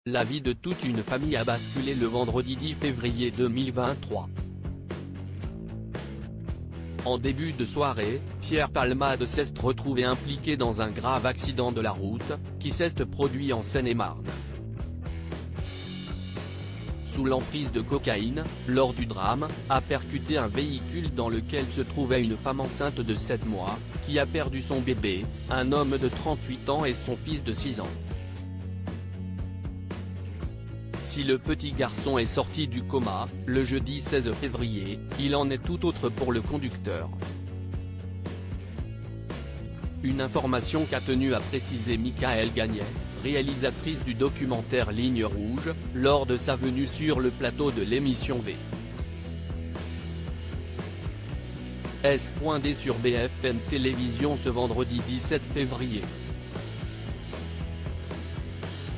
La vie de toute une famille a basculé le vendredi 10 février 2023. En début de soirée, Pierre Palmade s'est retrouvé impliqué dans un grave accident de la route, qui s'est produit en Seine-et-Marne. Sous l'emprise de cocaïne, lors du drame, a percuté un véhicule dans lequel se trouvait une femme enceinte de 7 mois, qui a perdu son bébé, un homme de 38 ans et son fils de 6 ans. Si le petit garçon est sorti du coma, le jeudi 16 février, il en est tout autre pour le conducteur. Une information qu'a tenu à préciser Michaëlle Gagnet, réalisatrice du documentaire Ligne Rouge, lors de sa venue sur le plateau de l'émission V. S.D sur BFM Télévision ce vendredi 17 février.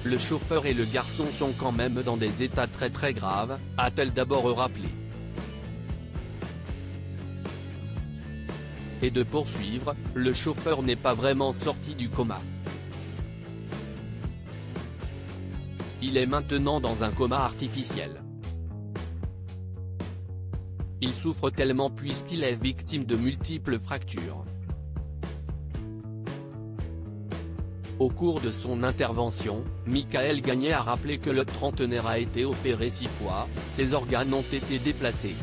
Le chauffeur et le garçon sont quand même dans des états très graves, a-t-elle d'abord rappelé. Et de poursuivre, le chauffeur n'est pas vraiment sorti du coma. Il est maintenant dans un coma artificiel. Il souffre tellement puisqu'il est victime de multiples fractures. Au cours de son intervention, Michaëlle Gagnet a rappelé que le trentenaire a été opéré 6 fois, ses organes ont été déplacés.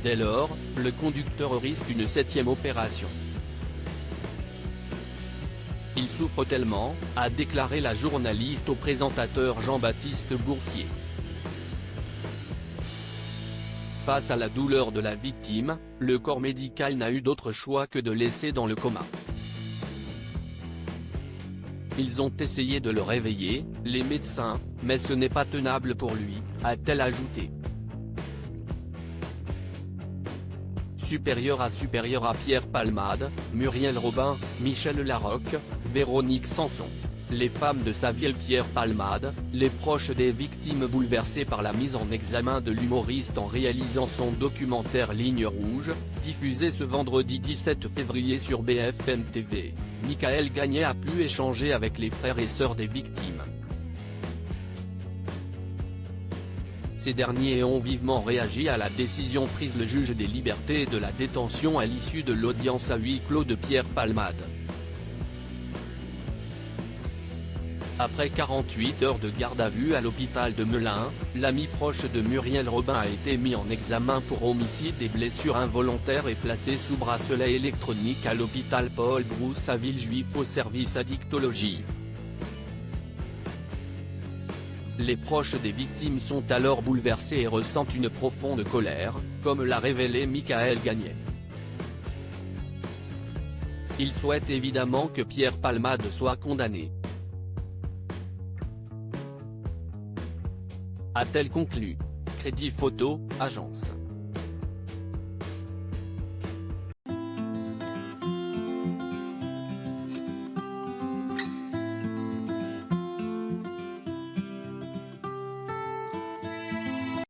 Dès lors, le conducteur risque une 7e opération. Il souffre tellement, a déclaré la journaliste au présentateur Jean-Baptiste Boursier. Face à la douleur de la victime, le corps médical n'a eu d'autre choix que de laisser dans le coma. Ils ont essayé de le réveiller, les médecins, mais ce n'est pas tenable pour lui, a-t-elle ajouté. Supérieur à Pierre Palmade, Muriel Robin, Michel Larocque, Véronique Sanson. Les femmes de sa ville Pierre Palmade, les proches des victimes bouleversés par la mise en examen de l'humoriste en réalisant son documentaire Ligne Rouge, diffusé ce vendredi 17 février sur BFM TV. Michaëlle Gagnet a pu échanger avec les frères et sœurs des victimes. Ces derniers ont vivement réagi à la décision prise le juge des libertés et de la détention à l'issue de l'audience à huis clos de Pierre Palmade. Après 48 heures de garde à vue à l'hôpital de Melun, l'ami proche de Muriel Robin a été mis en examen pour homicide et blessures involontaires et placé sous bracelet électronique à l'hôpital Paul Brousse à Villejuif au service addictologie. Les proches des victimes sont alors bouleversés et ressentent une profonde colère, comme l'a révélé Michaëlle Gagnet. Ils souhaitent évidemment que Pierre Palmade soit condamné. A-t-elle conclu. Crédit Photo, agence.